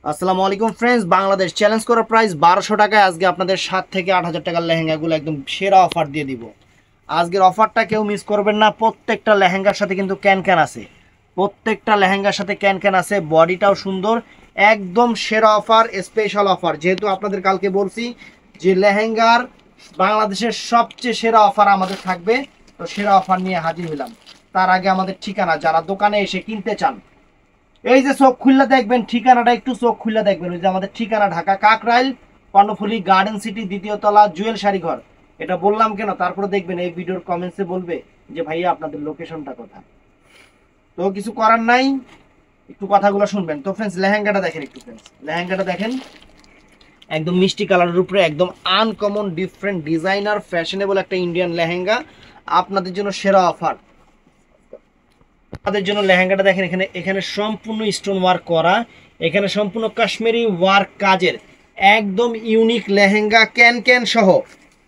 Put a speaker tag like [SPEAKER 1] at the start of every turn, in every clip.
[SPEAKER 1] আসসালামু আলাইকুম friends, Bangladesh challenge করা প্রাইস 1200 টাকায় আজকে আপনাদের 7 থেকে 8000 টাকার লেহেঙ্গাগুলো একদম সেরা অফার দিয়ে দিব। আজকের অফারটা কেউ মিস করবেন না। প্রত্যেকটা লেহেঙ্গার সাথে কিন্তু ক্যান ক্যান আছে, প্রত্যেকটা লেহেঙ্গার সাথে ক্যান ক্যান আছে, বডিটাও সুন্দর। একদম সেরা অফার, স্পেশাল অফার। যেহেতু আপনাদের কালকে বলছি যে লেহেঙ্গার বাংলাদেশের সবচেয়ে সেরা অফার আমাদের থাকবে, তো সেরা অফার নিয়ে হাজির হলাম। তার আগে আমাদের ঠিকানা, যারা দোকানে এসে কিনতে চান, এই যে চোখ খুললে দেখবেন ঠিকানাটা, একটু চোখ খুললে দেখবেন ওই যে আমাদের ঠিকানা ঢাকা কাকরাইল, কর্ণফুলী গার্ডেন সিটি, দ্বিতীয় তলা, জুয়েল শাড়িঘর। এটা বললাম কেন, তারপরে দেখবেন এই ভিডিওর কমেন্টসে বলবে যে ভাইয়া আপনাদের লোকেশনটা কোথায়। তো কিছু করার নাই, একটু কথাগুলো শুনবেন। তো ফ্রেন্ডস, লেহেঙ্গাটা দেখেন একটু। ফ্রেন্ডস, লেহেঙ্গাটা দেখেন, একদম মিষ্টি কালারের উপরে একদম আনকমন ডিফারেন্ট ডিজাইনার ফ্যাশনেবল একটা ইন্ডিয়ান লেহেঙ্গা। আপনাদের জন্য সেরা অফার। তাদের জন্য লেহেঙ্গাটা দেখেন, এখানে এখানে সম্পূর্ণ স্টোন ওয়ার্ক করা, এখানে সম্পূর্ণ কাশ্মীরি ওয়ার্ক কাজের একদম ইউনিক লেহেঙ্গা, ক্যান ক্যান সহ,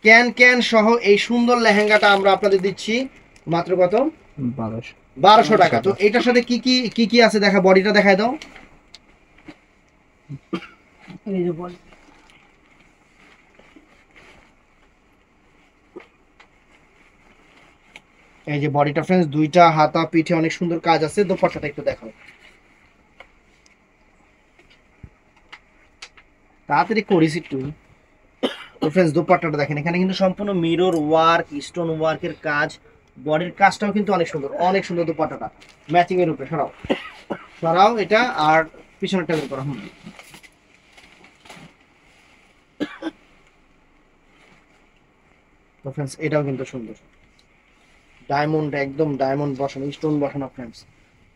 [SPEAKER 1] ক্যান ক্যান সহ এই সুন্দর লেহেঙ্গাটা আমরা আপনাদের দিচ্ছি মাত্র কত? 1200 টাকা। তো এটার সাথে কি কি কি কি আছে দেখা, বডিটা দেখায় দাও। এই যে বডি, এই যে বডিটা ফ্রেন্ডস, দুইটা হাতা পিঠে অনেক সুন্দর কাজ আছে। দোপাট্টাটা একটু দেখাও, তাড়াতাড়ি করিস একটু। তো ফ্রেন্ডস, দোপাট্টাটা দেখেন, এখানে কিন্তু সম্পূর্ণ মিরর ওয়ার্ক, স্টোন ওয়ার্কের কাজ, বডির কাজটাও কিন্তু অনেক সুন্দর, অনেক সুন্দর। দোপাট্টাটা ম্যাচিং এর উপরে সরাও, সরাও এটা, আর পিছনেরটা বের করো। তো ফ্রেন্ডস, এটাও কিন্তু সুন্দর, ডায়মন্ড, একদম ডায়মন্ড বসানো, স্টোন বসানো ফ্রেন্ডস,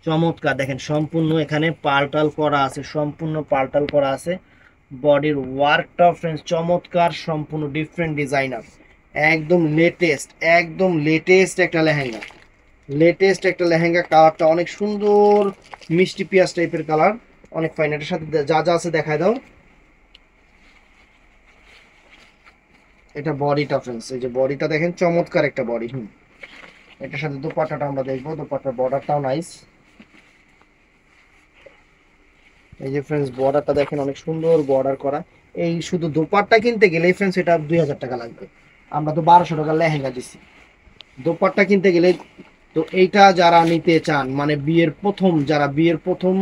[SPEAKER 1] চমৎকার। দেখেন সম্পূর্ণ এখানে পাল্টাল করা আছে, সম্পূর্ণ পাল্টাল করা আছে। বডির ওয়ার্কটা ফ্রেন্ডস চমৎকার, সম্পূর্ণ ডিফারেন্ট ডিজাইনার, একদম লেটেস্ট, একদম লেটেস্ট একটা লেহেঙ্গা, লেটেস্ট একটা লেহেঙ্গা। কালারটা অনেক সুন্দর, মিষ্টি পিঁয়াজ টাইপের কালার, অনেক ফাইন। এটার সাথে যা যা আছে দেখায় দাও। এটা বডিটা ফ্রেন্ডস, এই যে বডিটা দেখেন, চমৎকার একটা বডি। এটার সাথে দোপাট্টাটা আমরা দেখবো, দোপাট্টার বর্ডারটাও নাইস। এই যে ফ্রেন্ডস, বর্ডারটা দেখেন, অনেক সুন্দর বর্ডার করা। এই শুধু দোপাট্টা কিনতে গেলে ফ্রেন্ডস এটা 2000 টাকা লাগবে, আমরা তো 1200 টাকা লেহেঙ্গা দিচ্ছি। দোপাট্টা কিনতে গেলে, তো এইটা যারা নিতে চান, মানে বিয়ের প্রথম, যারা বিয়ের প্রথম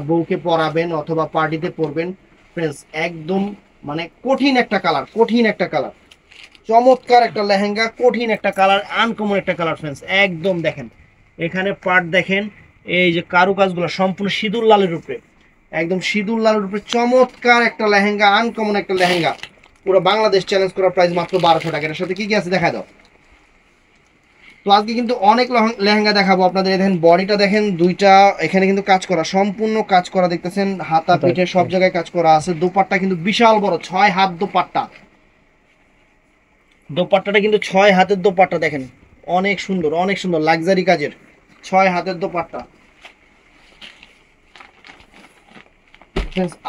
[SPEAKER 1] বউকে পরাবেন অথবা পার্টিতে পরবেন ফ্রেন্ডস, একদম মানে কঠিন একটা কালার, কঠিন একটা কালার, চমৎকার একটা লেহেঙ্গা, কঠিন একটা কালার, আনকমন একটা কালার ফ্রেন্ডস। একদম দেখেন এখানে পার্ট দেখেন, এই যে কারুকাজগুলো সম্পূর্ণ সিঁদুর লালের উপরে, একদম সিঁদুর লালের উপরে চমৎকার একটা লেহেঙ্গা, আনকমন একটা লেহেঙ্গা। পুরো বাংলাদেশ চ্যালেঞ্জ করা প্রাইস মাত্র 1200 টাকা। এর সাথে কি কি আছে দেখা দাও। তো আজকে কিন্তু অনেক লেহেঙ্গা দেখাবো আপনাদের। দেখেন বডিটা দেখেন, দুইটা এখানে কিন্তু কাজ করা, সম্পূর্ণ কাজ করা, দেখতেছেন হাতা পিঠে সব জায়গায় কাজ করা আছে। দোপাট্টা কিন্তু বিশাল বড়, 6 হাত দোপাট্টা। দোপাট্টাটা কিন্তু 6 হাতের দোপাট্টা দেখেন, অনেক সুন্দর, অনেক সুন্দর লাক্সারি কাজের 6 হাতের দোপাট্টা।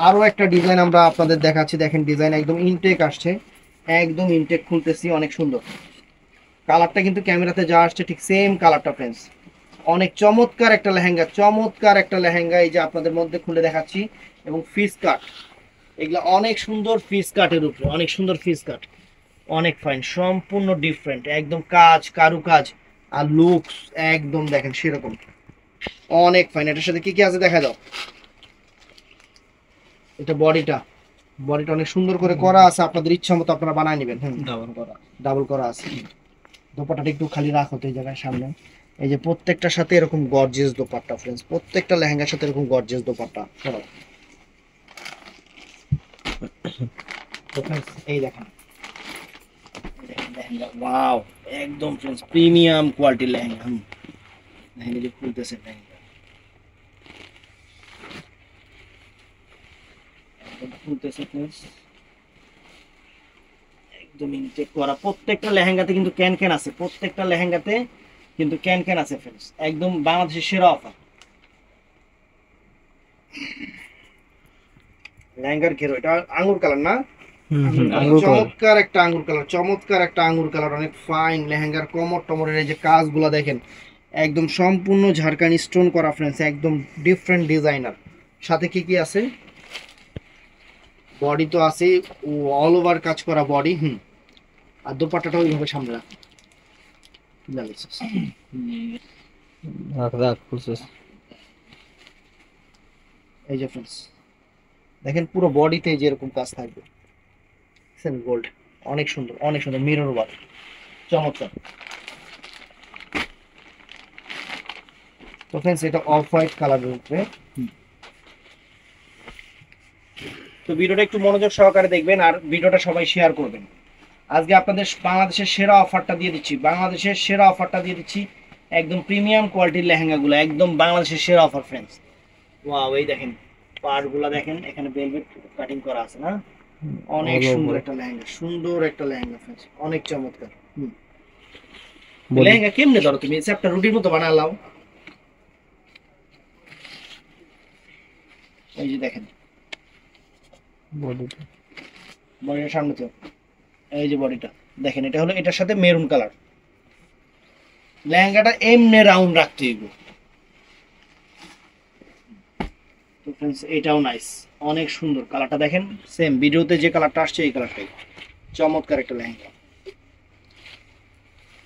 [SPEAKER 1] আরো একটা ডিজাইন আমরা আপনাদের দেখাচ্ছি, দেখেন ডিজাইন একদম ইনটেক আসছে, একদম ইনটেক খুলতেছি, অনেক সুন্দর। কালারটা কিন্তু ক্যামেরাতে যা আসছে ঠিক সেম কালারটা ফ্রেন্ডস। অনেক চমৎকার একটা লেহেঙ্গা, চমৎকার একটা লেহেঙ্গা। এই যে আপনাদের মধ্যে খুলে দেখাচ্ছি, এবং ফিস কাট, এগুলা অনেক সুন্দর, ফিস কাটের উপরে অনেক সুন্দর ফিস কাট, অনেক ফাইন, সম্পূর্ণ ডিফারেন্ট, একদম কাজ, কারুকাজ আর লুকস একদম দেখেন সেরকম, অনেক ফাইন। এটার সাথে কি কি আছে দেখা দাও। এটা বডিটা, বডিটা অনেক সুন্দর করে করা আছে, আপনাদের ইচ্ছা মতো আপনারা বানায় নেবেন। ডাবল করা, ডাবল করা আছে। দোপাট্টাটা একটু খালি রাখো তো এই জায়গায় সামনে। এই যে প্রত্যেকটার সাথে এরকম গর্জিয়াস দোপাট্টা ফ্রেন্ডস, প্রত্যেকটা লেহেঙ্গার সাথে এরকম গর্জিয়াস দোপাট্টা। চলো তো ফ্রেন্ডস, এই দেখেন লেহেঙ্গা, ওয়াও, একদম ফ্রেন্ডস প্রিমিয়াম কোয়ালিটির লেহেঙ্গা। লেহেঙ্গা যে খুলতেছে, লেহেঙ্গা একদম খুলতেছে ফ্রেন্ডস, একদম ইনটেক করা। প্রত্যেকটা লেহেঙ্গাতে কিন্তু ক্যান ক্যান আছে, প্রত্যেকটা লেহেঙ্গাতে কিন্তু ক্যান ক্যান আছে ফ্রেন্ডস, একদম বাংলাদেশের সেরা অফার। লেহেঙ্গার ঘেরো, এটা আঙ্গুর কালার না? চমৎকার একটা আঙ্গুর কালার, চমৎকার একটা আঙ্গুর কালার, অনেক ফাইন। লেহেঙ্গার কোমর টমরের এই যে কাজগুলো দেখেন, একদম সম্পূর্ণ ঝাড়খানি স্টোন করা ফ্রেন্ডস, একদম ডিফারেন্ট ডিজাইনার। সাথে কি কি আছে, বডি তো আছে, অল ওভার কাজ করা বডি। আর দোপাট্টাটা ওইভাবে সামনে রাখ। এই যে ফ্রেন্ডস দেখেন পুরো বডিতে যেরকম কাজ থাকবে, গোল্ড, অনেক সুন্দর, অনেক সুন্দর, মিরর ওয়ার্ক, চমৎকার। তো ফ্রেন্ডস এটা অফ হোয়াইট কালারের উপরে। তো ভিডিওটা একটু মনোযোগ সহকারে দেখবেন আর ভিডিওটা সবাই শেয়ার করবেন। আজকে আপনাদের বাংলাদেশের সেরা অফারটা দিয়ে দিচ্ছি, বাংলাদেশের সেরা অফারটা দিয়ে দিচ্ছি, একদম প্রিমিয়াম কোয়ালিটির লেহেঙ্গাগুলো, একদম বাংলাদেশের সেরা অফার ফ্রেন্ডস। ওয়াও, এই দেখেন পাড়গুলো দেখেন, এখানে ভেলভেট কাটিং করা আছে না, অনেক সুন্দর একটা লেহেঙ্গা, সুন্দর একটা লেহেঙ্গা ফ্রেন্ডস, অনেক চমৎকার। লেহেঙ্গা কেমনে ধরো তুমি, চ্যাপ্টার রুটির মতো বানালাও। এই যে দেখেন বডিটার সামনে তো, এই যে বডিটা দেখেন, এটা হলো এটার সাথে মেরুন কালার। লেহেঙ্গাটা এমনি রাউন্ড রাখতে হইব। তো ফ্রেন্ডস এটাও নাইস, অনেক সুন্দর কালারটা দেখেন, সেম ভিডিওতে যে কালারটা আসছে এই কালারটাই, চমৎকার একটা লেহেঙ্গা।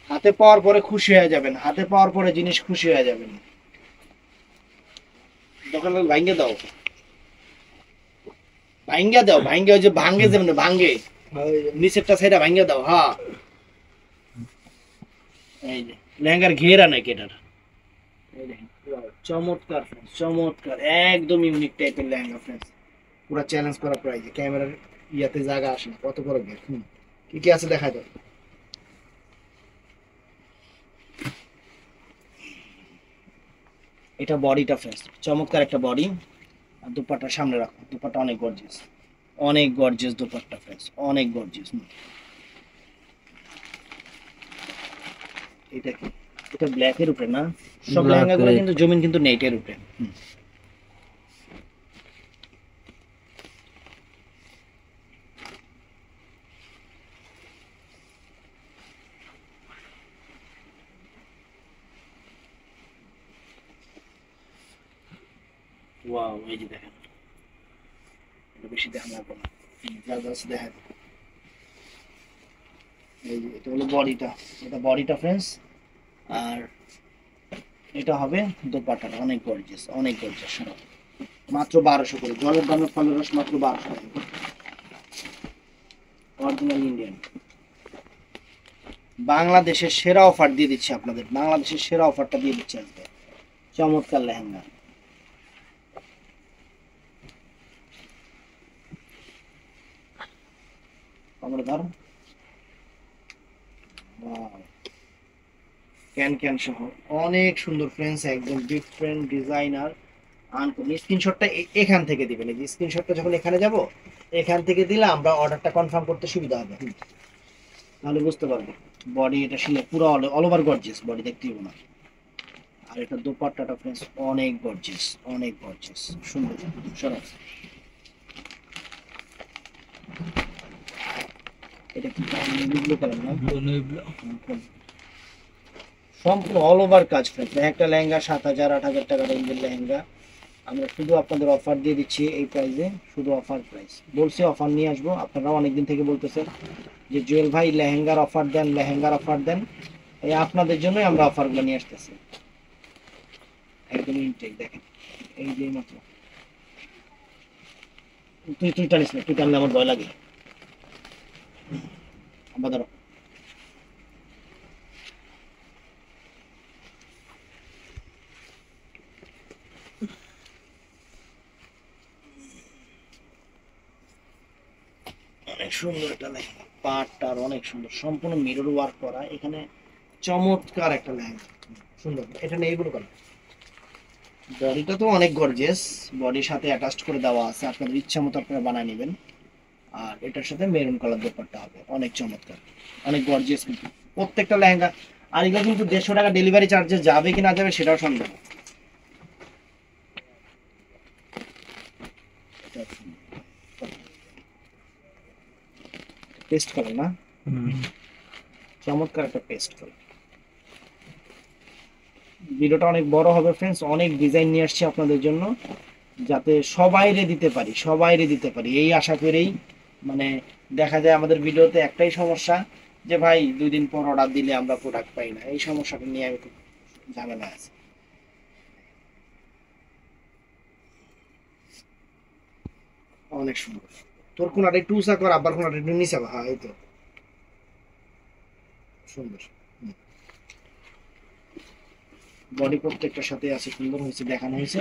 [SPEAKER 1] হাতে পাওয়ার পরে খুশি হয়ে যাবেন, হাতে পাওয়ার পরে জিনিস খুশি হয়ে যাবেন। দোকানদার ভাঙ্গে দাও, ভাঙ্গা দাও, ভাঙ্গে, ওই যে ভাঙ্গে যেমন ভাঙ্গে, নিচেরটা সাইডা ভাঙ্গে দাও। হ্যাঁ, এই যে লেহেঙ্গার ঘেরা নাকি এটার, চমৎকার ফ্রেন্ডস, চমৎকার, একদম ইউনিক টাইপের লেহেঙ্গা ফ্রেন্ডস, পুরো চ্যালেঞ্জ করা প্রাইজে, ক্যামেরার ইয়াতে জায়গা আসে না, কত বড় ঘের। কি কি আছে দেখা দাও। এটা বডিটা ফ্রেন্ডস, চমৎকার একটা বডি। আর দুপাট্টার সামনে রাখো, দুপাট্টা অনেক গর্জিয়াস, অনেক গর্জিয়াস দুপাট্টা ফ্রেন্ডস, অনেক গর্জিয়াস। এটা কি, এটা ব্ল্যাকের উপরে না, সব লেহেঙ্গাগুলো কিন্তু জমিন কিন্তু নেটের উপরে। ওয়াও, এই যে দেখেন, এটা বেশি দেখা লাগবে না, যা যা আছে দেখা। এই যে এটা হলো বডিটা, এটা বডিটা ফ্রেন্ডস। আর এটা হবে দোপাট্টাটা, অনেক গর্জিয়াস, অনেক গর্জিয়াস। মাত্র 1200 করে, জলের দামে ফলের রস মাত্র 1200 টাকা, অরিজিনাল ইন্ডিয়ান। বাংলাদেশের সেরা অফার দিয়ে দিচ্ছি আপনাদের, বাংলাদেশের সেরা অফারটা দিয়ে দিচ্ছি আজকে, চমৎকার লেহেঙ্গা। আমরা ধর ক্যান ক্যান সহ অনেক সুন্দর ফ্রেন্ডস, একদম ডিফারেন্ট ডিজাইনার। আনকমন স্ক্রিনশটটা এখান থেকে দিবেন, এই যে স্ক্রিনশটটা যখন এখানে যাব, এখান থেকে দিলে আমরা অর্ডারটা কনফার্ম করতে সুবিধা হবে, তাহলে বুঝতে পারবে। বডি এটা শিলে পুরো অল ওভার গর্জিয়াস বডি, দেখতে হবে না। আর এটা দোপাট্টাটা ফ্রেন্ডস অনেক গর্জিয়াস, অনেক গর্জিয়াস, সুন্দর সরাস। এটা কি ব্লু কালার না, সম্পূর্ণ অল ওভার কাজ ফ্রেন্ডস। একটা লেহেঙ্গা 7000 8000 টাকা রেঞ্জের লেহেঙ্গা আমরা শুধু আপনাদের অফার দিয়ে দিচ্ছি এই প্রাইসে, শুধু অফার প্রাইস। বলছি অফার নিয়ে আসবো, আপনারা অনেকদিন থেকে বলতেছেন যে জুয়েল ভাই লেহেঙ্গার অফার দেন, লেহেঙ্গার অফার দেন, এই আপনাদের জন্যই আমরা অফারগুলো নিয়ে আসতেছি। একদম ইনটেক দেখেন, এই যে মাত্র তুই টানিস না, তুই টানলে আমার ভয় লাগে। আবার ধরো, অনেক সুন্দর একটা লেহেঙ্গা, পাটটার অনেক সুন্দর, সম্পূর্ণ মিরর ওয়ার্ক করা, এখানে চমৎকার একটা লেহেঙ্গা, সুন্দর। এটা নেই এগুলো কালার, বডিটা তো অনেক গর্জিয়াস, বডির সাথে অ্যাটাচড করে দেওয়া আছে, আপনাদের ইচ্ছা মতো আপনারা বানিয়ে নেবেন। আর এটার সাথে মেরুন কালার দোপাট্টা হবে, অনেক চমৎকার, অনেক গর্জিয়াস কিন্তু প্রত্যেকটা লেহেঙ্গা। আর এগুলো কিন্তু 150 টাকা ডেলিভারি চার্জে যাবে কি না যাবে সেটাও সন্দেহ। পেস্ট কালার না, চমৎকার একটা পেস্ট কালার। ভিডিওটা অনেক বড় হবে ফ্রেন্ডস, অনেক ডিজাইন নিয়ে আসছি আপনাদের জন্য, যাতে সবাইরে দিতে পারি, সবাইরে দিতে পারি এই আশা করেই। মানে দেখা যায় আমাদের ভিডিওতে একটাই সমস্যা, যে ভাই 2 দিন পর অর্ডার দিলে আমরা প্রোডাক্ট পাই না, এই সমস্যাটা নিয়ে আমি খুব ঝামেলা আছে। অনেক সুন্দর। তোর কোনটা একটু উঁচা কর, আবার কোনটা একটু নিচা, হ্যাঁ এই তো সুন্দর। বডি প্রত্যেকটার সাথে আছে, সুন্দর হয়েছে, দেখানো হয়েছে।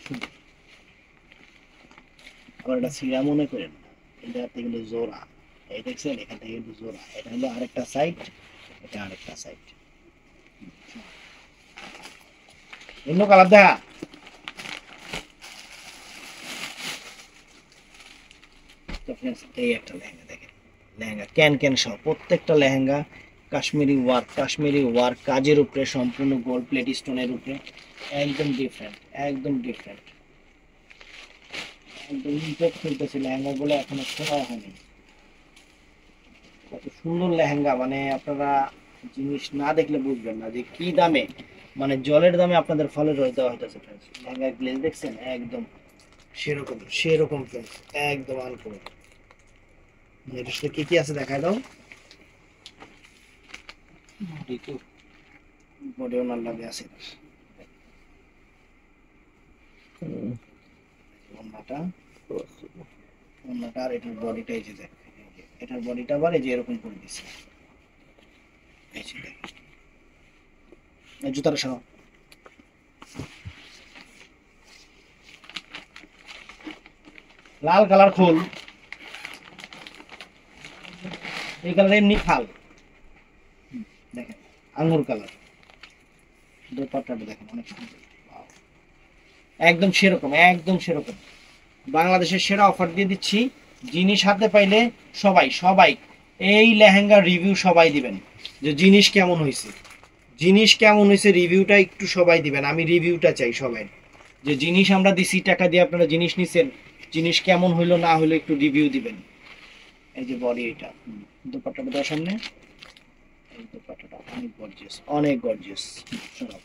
[SPEAKER 1] সুন্দর। আবার এটা ছিঁড়া মনে করেন না, এটা কিন্তু জোড়া, এই দেখছেন এখান থেকে কিন্তু জোড়া, এটা হলো আরেকটা সাইড, এটা আরেকটা সাইড। অন্য কালার দেখা। তো friends, এই একটা লেহেঙ্গা দেখেন, লেহেঙ্গা ক্যান ক্যান সহ প্রত্যেকটা লেহেঙ্গা কাশ্মীরি ওয়ার্ক কাজের উপরে, সম্পূর্ণ গোল্ড প্লেট স্টোনের উপরে, একদম ডিফারেন্ট, একদম ডিফারেন্ট, একদম ইম্প্যাক্ট ফেলতেছে লেহেঙ্গাগুলো, এখনো খোলা হয়নি। কত সুন্দর লেহেঙ্গা, মানে আপনারা জিনিস না দেখলে বুঝবেন না যে কি দামে, মানে জলের দামে আপনাদের ফলে দেওয়া হইতেছে ফ্রেন্ডস। লেহেঙ্গার গ্লেজ দেখছেন, একদম সেরকম সেরকম ফ্রেন্ডস, একদম আনকমন। এটার সাথে কি কি আছে দেখায় দাও। বডি ওনার লাগে আছে, ওন্নাটা, ওন্নাটা আর এটার বডিটা এই যে দেখ, এটার বডিটা আবার এই যে এরকম করে দিছে, এই যে দেখ। এই জুতাটা সরাও। লাল কালার খোল, এই কালার এমনি খাল, দেখেন আঙ্গুর কালার, দোপাট্টাটা দেখেন অনেক সুন্দর। Wow! একদম সেরকম, একদম সেরকম। বাংলাদেশের সেরা অফার দিয়ে দিচ্ছি, জিনিস হাতে পাইলে সবাই সবাই এই লেহেঙ্গার রিভিউ সবাই দিবেন, যে জিনিস কেমন হয়েছে, জিনিস কেমন হয়েছে রিভিউটা একটু সবাই দিবেন, আমি রিভিউটা চাই সবাই, যে জিনিস আমরা দিছি টাকা দিয়ে, আপনারা জিনিস নিছেন, জিনিস কেমন হইলো না হইলো একটু রিভিউ দিবেন। এই যে বডি, এটা দোপাট্টাটা দেওয়ার সামনে, এই দোপাট্টাটা অনেক গর্জিয়াস, অনেক গর্জিয়াস। শোনো,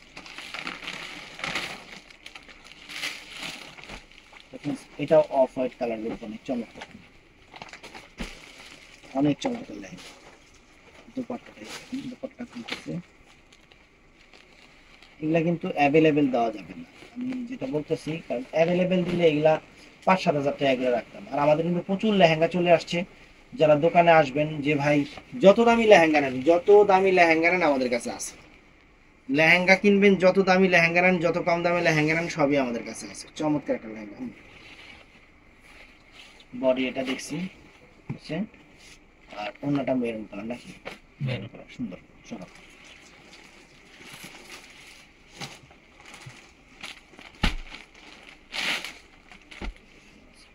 [SPEAKER 1] এটাও অফ হোয়াইট কালারের উপর, অনেক চমৎকার, অনেক চমৎকার লেহেঙ্গা। দোপাট্টাটা, দোপাট্টা খুলতেছে, এগুলা কিন্তু অ্যাভেলেবেল দেওয়া যাবে না, আমি যেটা বলতেছি, কারণ অ্যাভেলেবেল দিলে এগুলা 5-7 হাজার টাকা এগুলো রাখতাম। আর আমাদের কিন্তু প্রচুর লেহেঙ্গা চলে আসছে, যারা দোকানে আসবেন যে ভাই যত দামি লেহেঙ্গা নেন, যত দামি লেহেঙ্গা নেন আমাদের কাছে আছে, লেহেঙ্গা কিনবেন যত দামি লেহেঙ্গা নেন, যত কম দামি লেহেঙ্গা নেন, সবই আমাদের কাছে আছে। চমৎকার একটা লেহেঙ্গা। বডি এটা দেখছি, বুঝছে, আর অন্যটা মেরুন কালার নাকি, মেরুন কালার, সুন্দর। শোনো,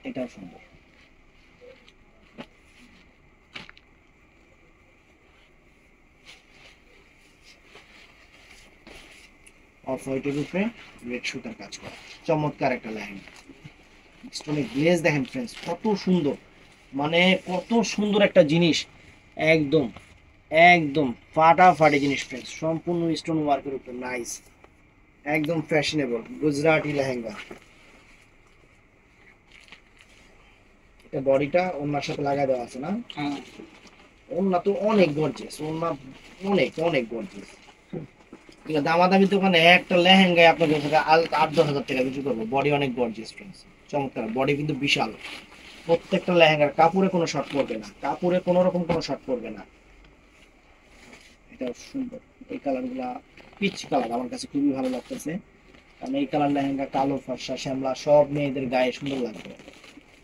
[SPEAKER 1] এটাও সুন্দর। অফ হোয়াইটের উপরে রেড সুতার কাজ করা, চমৎকার একটা লেহেঙ্গা। স্টোনের গ্লেজ দেখেন ফ্রেন্ডস, কত সুন্দর, মানে কত সুন্দর একটা জিনিস, একদম একদম ফাটাফাটি জিনিস ফ্রেন্ডস, সম্পূর্ণ স্টোন ওয়ার্কের উপর, নাইস, একদম ফ্যাশনেবল গুজরাটি লেহেঙ্গা। এটা বডিটা ওনার সাথে লাগাই দেওয়া আছে না, ওনা তো অনেক গর্জিয়াস, ওনা অনেক অনেক গর্জিয়াস। দামাদামি দোকানে একটা লেহেঙ্গায় আপনাদের 8-10 হাজার টাকা বিক্রি করবো, বডি অনেক গর্জিয়াস ফ্রেন্ডস, চমৎকার বডি কিন্তু বিশাল। প্রত্যেকটা লেহেঙ্গার কাপড়ে কোনো শর্ট পড়বে না, কাপড়ে কোনো রকম কোনো শর্ট পড়বে না। এটা সুন্দর, এই কালার গুলা পিচ কালার আমার কাছে খুবই ভালো লাগতেছে, কারণ এই কালার লেহেঙ্গা কালো, ফর্সা, শ্যামলা সব মেয়েদের গায়ে সুন্দর লাগবে।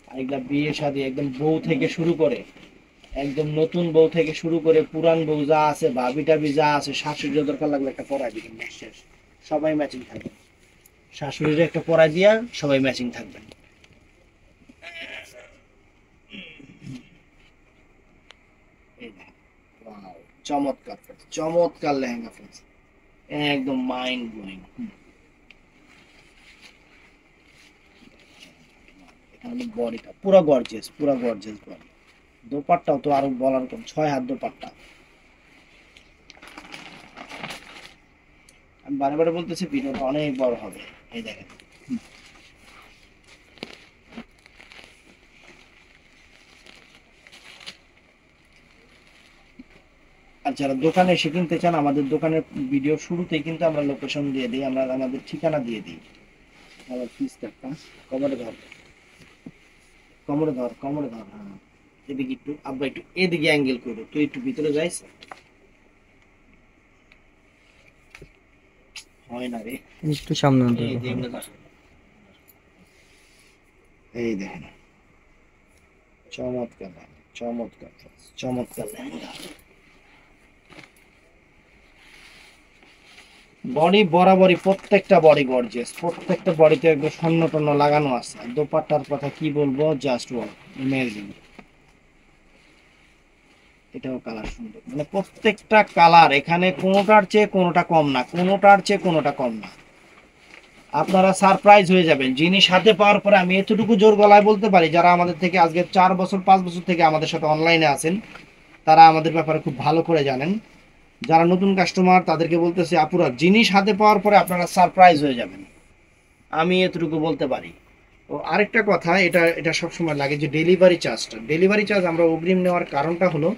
[SPEAKER 1] আর এগুলা বিয়ে শাদী একদম বউ থেকে শুরু করে, একদম নতুন বউ থেকে শুরু করে পুরান বউ যা আছে, ভাবি টাবি যা আছে, শাশুড়ির দরকার লাগলে একটা পরাই দিবেন, শেষ, সবাই ম্যাচিং থাকবে। শাশুড়ির একটা পরাই দিয়া সবাই ম্যাচিং থাকবেন। এই দেখেন, ওয়াও, চমৎকার friends, চমৎকার লেহেঙ্গা ফ্রেন্ডস, একদম মাইন্ড ব্লোয়িং। এখানে বডিটা পুরো গর্জিয়াস, পুরো গর্জিয়াস বডি। দোপাট্টাও তো আরো বলার কম, 6 হাত দোপাট্টা। আমি বারে বারে বলতেছি ভিডিওটা অনেক বড় হবে। এই দেখেন আর যারা দোকানে এসে কিনতে চান, আমাদের দোকানের ভিডিও শুরুতেই কিন্তু আমরা লোকেশন দিয়ে দিই, আমরা আমাদের ঠিকানা দিয়ে দিই। আবার পিস একটা কমরে ধর, কমরে ধর, কমরে ধর, হ্যাঁ এদিকে একটু আব্বা, একটু এদিকে অ্যাঙ্গেল করো, তুই একটু ভিতরে যাইস। হয় না রে,
[SPEAKER 2] একটু সামনে আনতে
[SPEAKER 1] এই
[SPEAKER 2] হবে।
[SPEAKER 1] যে এগুলো ধর। এই দেখেন চমৎকার, চমৎকার, চমৎকার লেহেঙ্গা। বডি বরাবরই প্রত্যেকটা বডি গর্জিয়াস, প্রত্যেকটা বডিতে একদম স্বর্ণ টন্য লাগানো আছে। আর দোপাট্টার কথা কি বলবো, জাস্ট ওয়াও, অ্যামেজিং। এটাও কালার সুন্দর, মানে প্রত্যেকটা কালার এখানে কোনোটার চেয়ে কোনোটা কম না, কোনোটার চেয়ে কোনোটা কম না। আপনারা সারপ্রাইজ হয়ে যাবেন জিনিস হাতে পাওয়ার পরে। আমি এতটুকু জোর গলায় বলতে পারি, যারা আমাদের থেকে আজকে 4 বছর 5 বছর থেকে আমাদের সাথে অনলাইনে আছেন, তারা আমাদের ব্যাপারে খুব ভালো করে জানেন। যারা নতুন কাস্টমার তাদেরকে বলতেছি, আপুরা জিনিস হাতে পাওয়ার পরে আপনারা সারপ্রাইজ হয়ে যাবেন, আমি এতটুকু বলতে পারি। ও আরেকটা কথা, এটা এটা সবসময় লাগে যে ডেলিভারি চার্জটা, ডেলিভারি চার্জ আমরা অগ্রিম নেওয়ার কারণটা হলো,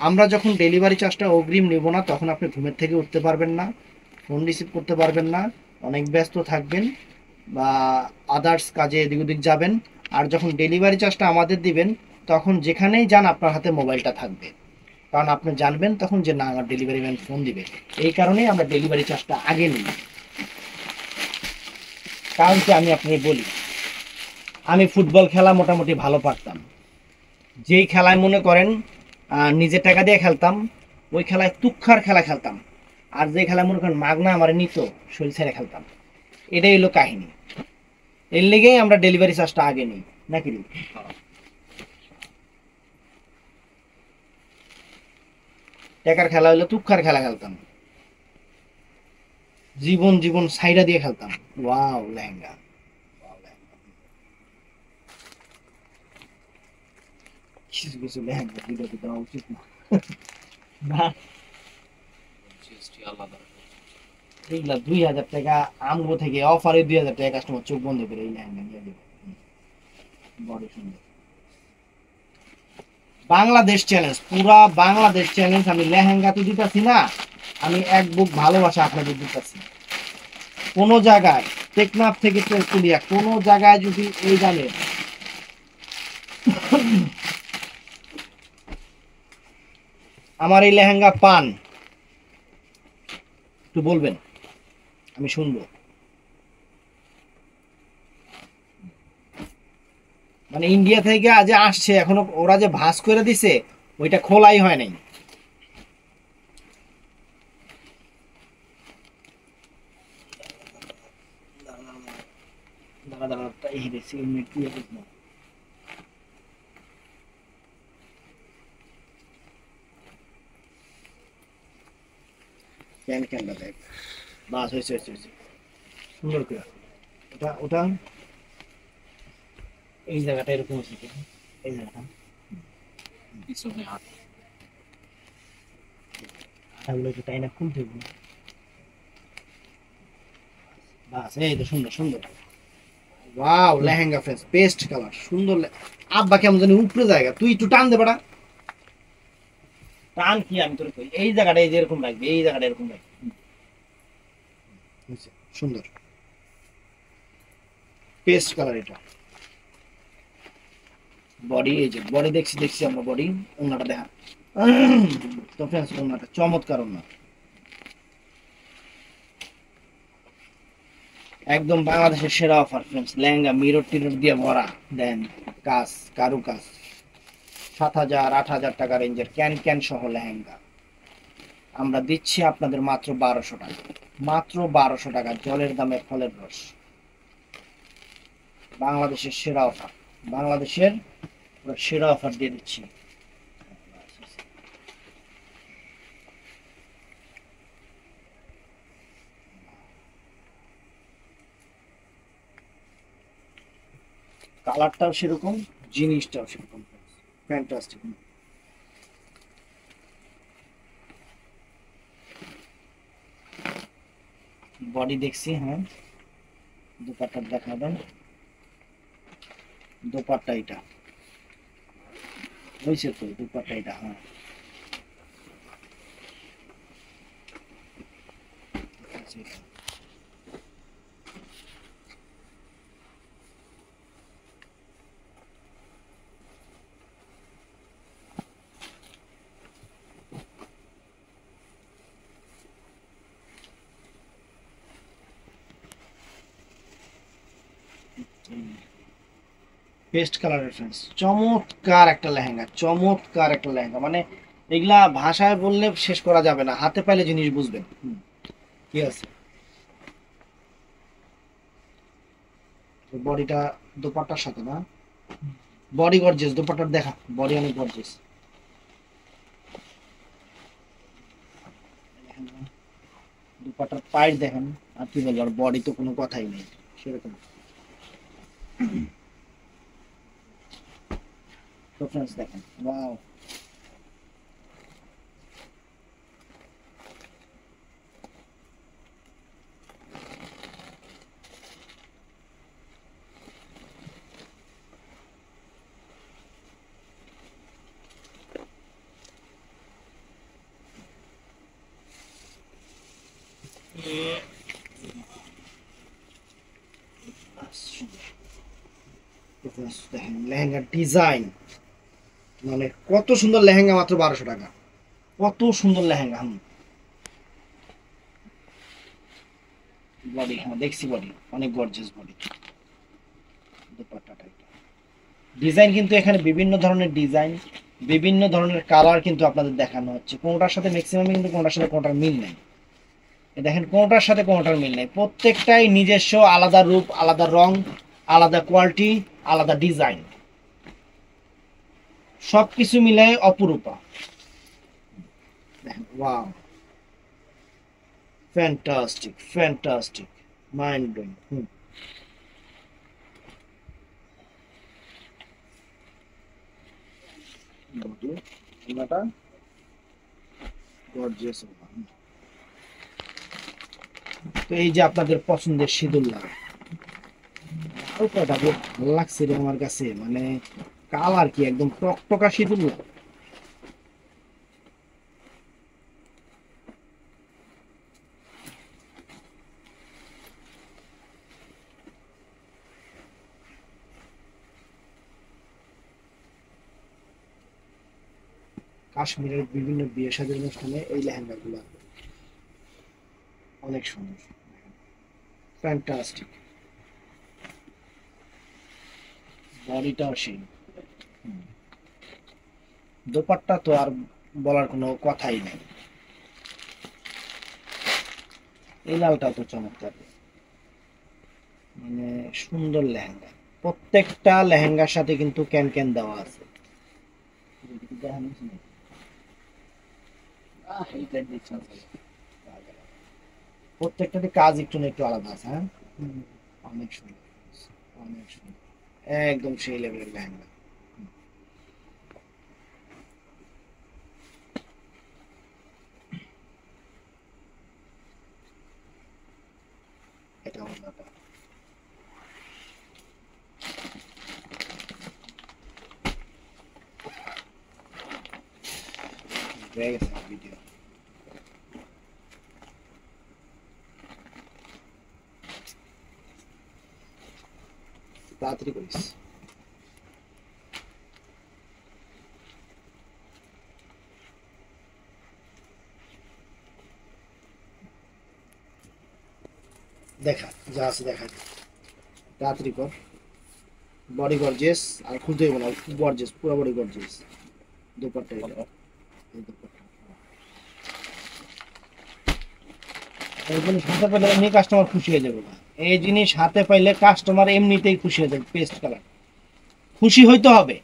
[SPEAKER 1] আমরা যখন ডেলিভারি চার্জটা অগ্রিম নেব না, তখন আপনি ঘুমের থেকে উঠতে পারবেন না, ফোন রিসিভ করতে পারবেন না, অনেক ব্যস্ত থাকবেন বা আদার্স কাজে এদিক ওদিক যাবেন। আর যখন ডেলিভারি চার্জটা আমাদের দিবেন, তখন যেখানেই যান আপনার হাতে মোবাইলটা থাকবে, কারণ আপনি জানবেন তখন যে না আমার ডেলিভারি ম্যান ফোন দিবে। এই কারণেই আমরা ডেলিভারি চার্জটা আগে নিই। কারণ কি আমি আপনাকে বলি, আমি ফুটবল খেলা মোটামুটি ভালো পারতাম। যেই খেলায় মনে করেন নিজের টাকা দিয়ে খেলতাম, ওই খেলায় তুক্ষার খেলা খেলতাম। আর যে খেলায় মনে করেন মাগনা আমার নিত, শরীর ছেড়ে খেলতাম। এটাই হলো কাহিনী। এর লেগেই আমরা ডেলিভারি চার্জটা আগে নিই, নাকি রে? টাকার খেলা হলো তুক্ষার খেলা খেলতাম, জীবন জীবন সাইডা দিয়ে খেলতাম। ওয়াও লেহেঙ্গা, কিছু কিছু লেহেঙ্গা ভিডিওতে দেওয়া উচিত না। না, এইগুলা 2000 টাকা আমগো থেকে অফারে 2000 টাকা কাস্টমার চোখ বন্ধ করে এই লেহেঙ্গা নিয়ে যাবে। বড় সুন্দর বাংলাদেশ চ্যালেঞ্জ, পুরা বাংলাদেশ চ্যালেঞ্জ। আমি লেহেঙ্গা তো দিতেছি না, আমি এক বুক ভালোবাসা আপনাদের দিতেছি। কোন জায়গায় টেকনাফ থেকে তেতুলিয়া কোন জায়গায় যদি এই দামে আমার এই লেহেঙ্গা পান, একটু বলবেন, আমি শুনবো। মানে ইন্ডিয়া থেকে আজ আসছে, এখনো ওরা যে ভাঁজ করে দিছে, ওইটা খোলাই হয় নাই। দাঁড়া দাঁড়া, এই দেখছি মিনিট দিয়ে দেখবো। ক্যান ক্যানটা দেখ, বাস হয়েছে হয়েছে হয়েছে, সুন্দর করে। ওটা ওটা এই জায়গাটা এরকম আছে কি? এই জায়গাটা
[SPEAKER 3] পিছনে হাত
[SPEAKER 1] আঠাগুলো একটু টাইনা খুলতে হবে। বাস এই তো সুন্দর সুন্দর। Wow lehenga fresh paste colour সুন্দর আব্বা কেমন জানি উপরে জায়গা, তুই একটু টান দে বেটা। টান কি আমি তোর কই, এই জায়গাটা এই যে এরকম রাখবি, এই জায়গাটা এরকম রাখবি। হয়েছে, সুন্দর পেস্ট কালার এটা। বডি এই যে বডি দেখছি দেখছি আমরা, বডি ওনাটা দেখা তো ফ্রেন্ডস, ওনাটা চমৎকার ওনা, একদম বাংলাদেশের সেরা অফার ফ্রেন্ডস। লেহেঙ্গা মিরর টিরর দিয়ে ভরা, দেন কাজ, কারু কাজ, 7,000 8,000 টাকা রেঞ্জের ক্যান ক্যান সহ লেহেঙ্গা আমরা দিচ্ছি আপনাদের মাত্র 1200 টাকা। মাত্র 1200 টাকা, জলের দামে ফলের রস। বাংলাদেশের সেরা অফার, বাংলাদেশের পুরো সেরা অফার দিয়ে দিচ্ছি। কালারটাও সেরকম, জিনিসটাও সেরকম, ফ্যান্টাস্টিক। বডি দেখছি, হ্যাঁ। দুপাট্টা দেখাবেন, দুপাট্টা এটা হয়েছে তো, দুপাট্টা এটা, হ্যাঁ। আচ্ছা, এটা। পেস্ট কালার রেফারেন্স, চমৎকার একটা লেহেঙ্গা, চমৎকার একটা লেহেঙ্গা, মানে এগুলা ভাষায় বললে শেষ করা যাবে না, হাতে পাইলে জিনিস বুঝবেন। ঠিক আছে, বডিটা দুপাট্টার সাথে না, বডি গর্জিয়াস, দুপাট্টার দেখা বডি অনেক গর্জিয়াস। দুপাট্টার পাইট দেখেন, আর কি বলবো, আর বডি তো কোনো কথাই নেই সেরকম। রেফারেন্স দেখেন, ওয়াও। দেখেন লেহেঙ্গার ডিজাইন, মানে কত সুন্দর লেহেঙ্গা, মাত্র 1200 টাকা, কত সুন্দর লেহেঙ্গা। বডি, হ্যাঁ দেখছি, বডি অনেক গর্জিয়াস বডি। দুপাট্টাটা এটা, ডিজাইন কিন্তু এখানে বিভিন্ন ধরনের ডিজাইন, বিভিন্ন ধরনের কালার কিন্তু আপনাদের দেখানো হচ্ছে, কোনটার সাথে ম্যাক্সিমাম কিন্তু কোনটার সাথে কোনটার মিল নেই। দেখেন কোনটার সাথে কোনটার মিল নেই, প্রত্যেকটাই নিজস্ব আলাদা রূপ, আলাদা রং, আলাদা কোয়ালিটি, আলাদা ডিজাইন, সবকিছু মিলে অপরূপা। দেখেন, wow, fantastic, fantastic, mind blowing. এটাটা গর্জিয়াস। তো এই যে আপনাদের পছন্দের সিঁদুল্লাহ, হালকাটা বেশ ভালো লাগছে রে আমার কাছে, মানে কালার কি একদম টকটকা সিঁদুল্লাহ। কাশ্মীরের বিভিন্ন বিয়ে শাদীর অনুষ্ঠানে এই লেহেঙ্গা গুলা অনেক সুন্দর, ফ্যান্টাস্টিক, বডিটাও সেই। দোপাট্টা তো আর বলার কোনো কথাই নেই, এই লালটা তো চমৎকার, মানে সুন্দর লেহেঙ্গা, প্রত্যেকটা লেহেঙ্গার সাথে কিন্তু ক্যান ক্যান দেওয়া আছে। প্রত্যেকটাতে কাজ একটু না একটু আলাদা আছে, হ্যাঁ। অনেক সুন্দর, অনেক সুন্দর, একদম সেই লেভেলের লেহেঙ্গা। এটা অন্যটা, হয়ে গেছে ভিডিও। তাড়াতাড়ি করিস। দেখা যা আছে দেখা, তাড়াতাড়ি কর। বডি গর্জিয়াস, আর খুলতে হইব না, গর্জিয়াস, পুরো বডি গর্জিয়াস। দুপাট্টা এটা, এই দুপাট্টা। এই জিনিস হাতে পেলে এমনি কাস্টমার খুশি হয়ে যাবে না, এই জিনিস হাতে পাইলে কাস্টমার এমনিতেই খুশি হয়ে যাবে। পেস্ট কালার খুশি হইতে হবে,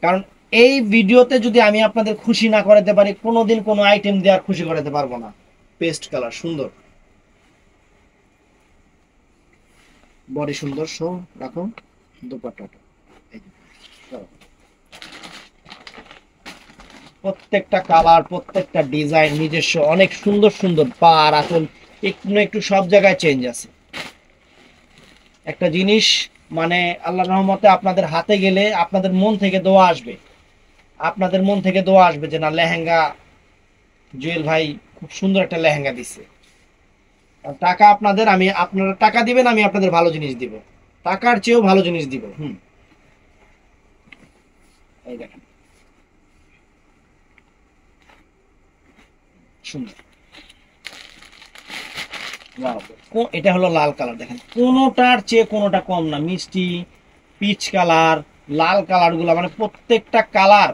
[SPEAKER 1] কারণ এই ভিডিওতে যদি আমি আপনাদের খুশি না করাতে পারি, কোনোদিন কোনো আইটেম দিয়ে আর খুশি করাতে পারবো না। পেস্ট কালার সুন্দর, বডি সুন্দর, সো রাখো দুপাট্টাটা। এই যে, সরাও। প্রত্যেকটা কালার, প্রত্যেকটা ডিজাইন নিজস্ব, অনেক সুন্দর সুন্দর, পা আর আঁচল একটু না একটু সব জায়গায় চেঞ্জ আছে। একটা জিনিস মানে আল্লাহর রহমতে আপনাদের হাতে গেলে আপনাদের মন থেকে দোয়া আসবে, আপনাদের মন থেকে দোয়া আসবে যে না লেহেঙ্গা জুয়েল ভাই খুব সুন্দর একটা লেহেঙ্গা দিচ্ছে। আর টাকা আপনাদের, আমি আপনারা টাকা দিবেন, আমি আপনাদের ভালো জিনিস দিব, টাকার চেয়েও ভালো জিনিস দিব। এই দেখেন সুন্দর, এটা হলো লাল কালার, দেখেন কোনোটার চেয়ে কোনোটা কম না, মিষ্টি পিচ কালার, লাল কালার গুলা মানে প্রত্যেকটা কালার,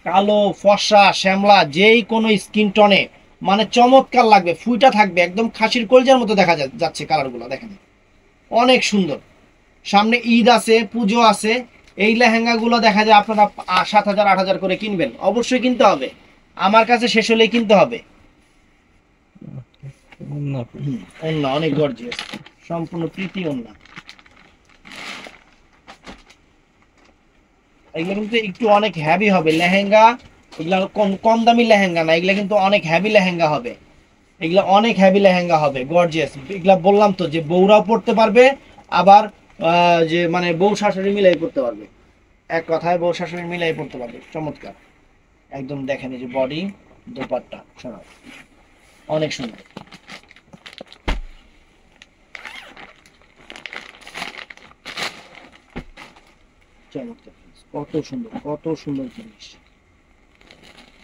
[SPEAKER 1] কালো ফর্সা শ্যামলা যেই কোনো স্কিন টনে মানে চমৎকার লাগবে, ফুইটা থাকবে, একদম খাসির কলজার মতো দেখা যাচ্ছে কালারগুলো দেখেন, অনেক সুন্দর। সামনে ঈদ আছে, পুজো আছে, এই লেহেঙ্গাগুলো দেখা যায় আপনারা 7,000 8,000 করে কিনবেন, অবশ্যই কিনতে হবে, আমার কাছে শেষ হলেই কিনতে হবে। ওন্না অনেক গর্জিয়াস, সম্পূর্ণ প্রীতি ওন্না। এগুলো কিন্তু একটু অনেক হেভি হবে লেহেঙ্গা, এগুলো কম দামি লেহেঙ্গা না, এগুলো কিন্তু অনেক হেভি লেহেঙ্গা হবে, এগুলো অনেক হেভি লেহেঙ্গা হবে, গর্জিয়াস। এগুলা বললাম তো যে বউরাও পড়তে পারবে, আবার যে মানে বউ শাশুড়ি মিলাই পড়তে পারবে, এক কথায় বউ শাশুড়ি মিলাই পড়তে পারবে, চমৎকার একদম। দেখেন এই যে বডি, দোপাট্টা শোনা অনেক সুন্দর। চমৎকার, কত সুন্দর, কত সুন্দর জিনিস,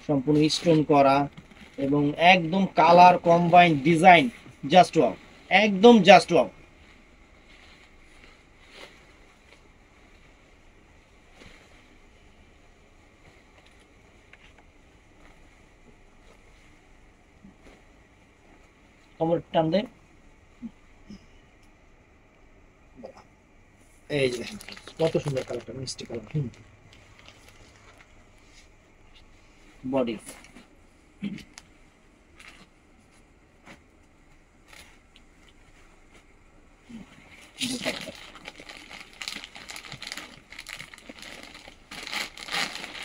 [SPEAKER 1] সম্পূর্ণ স্টোন করা এবং একদম colour combine design, just wow, একদম জাস্ট ওয়াও। কমর টান দে, এই যে দেখেন কত সুন্দর কালারটা, মিষ্টি কালার। বডি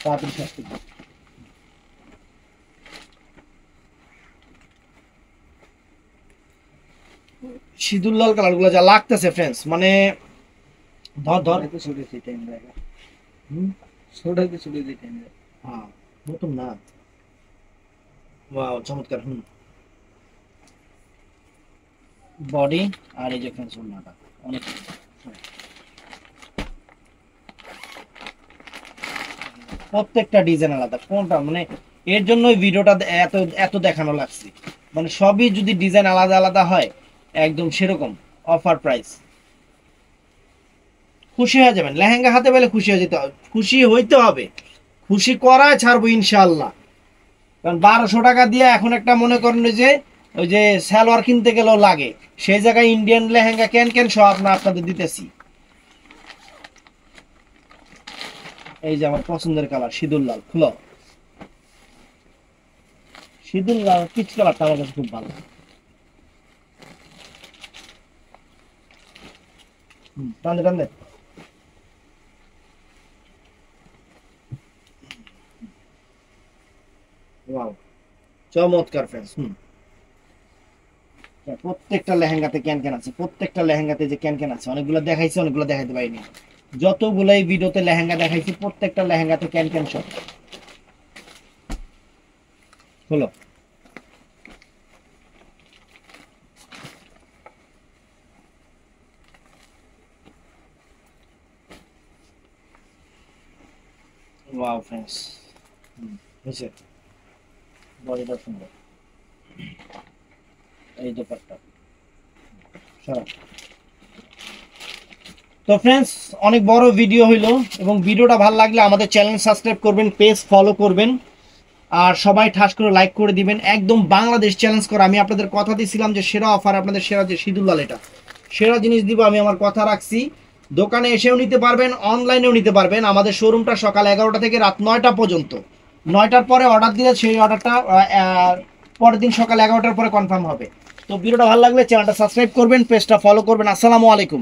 [SPEAKER 1] তাড়াতাড়ি শেষ করবো। সিঁদুর লাল কালার গুলো যা লাগতেছে ফ্রেন্ডস, মানে ধর ধর হ্যাঁ নতুন না, ওয়াও চমৎকার। বডি আর এই যে ফ্রেন্ডস ওন্নাটা অনেক প্রত্যেকটা ডিজাইন আলাদা, কোনটা মানে এর জন্যই ভিডিওটা এত এত দেখানো লাগছে, মানে সবই যদি ডিজাইন আলাদা আলাদা হয় একদম সেরকম অফার প্রাইস, খুশি হয়ে যাবেন, লেহেঙ্গা হাতে পেলে খুশি হয়ে যেতে হবে, খুশি হইতে হবে, খুশি করায় ছাড়বো ইনশাআল্লাহ। কারণ 1200 টাকা দিয়ে এখন একটা মনে করেন যে ওই যে সালোয়ার কিনতে গেলেও লাগে, সেই জায়গায় ইন্ডিয়ান লেহেঙ্গা কেন কেন সব আপনাদের দিতেছি। এই যে আমার পছন্দের কালার সিঁদুর লাল, খুলো, সিঁদুর লাল পিচ কালারটা আমার কাছে খুব ভালো। টানলে টানলে ওয়াও চমৎকার ফ্রেন্ডস। প্রত্যেকটা লেহেঙ্গাতে ক্যান ক্যান আছে, প্রত্যেকটা লেহেঙ্গাতে যে ক্যান ক্যান আছে, অনেকগুলো দেখাইছি, অনেকগুলো দেখাইতে পারিনি, যতগুলো এই ভিডিওতে লেহেঙ্গা দেখাইছি প্রত্যেকটা লেহেঙ্গাতে ক্যান ক্যান সব হলো। ওয়াও ফ্রেন্ডস, হয়েছে বডিটা সুন্দর, এই দোপাট্টা সারা। তো ফ্রেন্ডস অনেক বড় ভিডিও হইলো, এবং ভিডিওটা ভালো লাগলে আমাদের চ্যানেল সাবস্ক্রাইব করবেন, পেজ ফলো করবেন, আর সবাই ঠাস করে লাইক করে দিবেন। একদম বাংলাদেশ চ্যালেঞ্জ করা, আমি আপনাদের কথা দিয়েছিলাম যে সেরা অফার, আপনাদের সেরা যে সিঁদুর লাল, এটা সেরা জিনিস দিব, আমি আমার কথা রাখছি। দোকানে এসেও নিতে পারবেন, অনলাইনেও নিতে পারবেন। আমাদের শোরুমটা সকাল 11টা থেকে রাত 9টা পর্যন্ত, 9টার পরে অর্ডার দিলে সেই অর্ডারটা পরের দিন সকাল 11টার পরে কনফার্ম হবে। তো ভিডিওটা ভালো লাগলে চ্যানেলটা সাবস্ক্রাইব করবেন, পেজটা ফলো করবেন। আসসালামু আলাইকুম।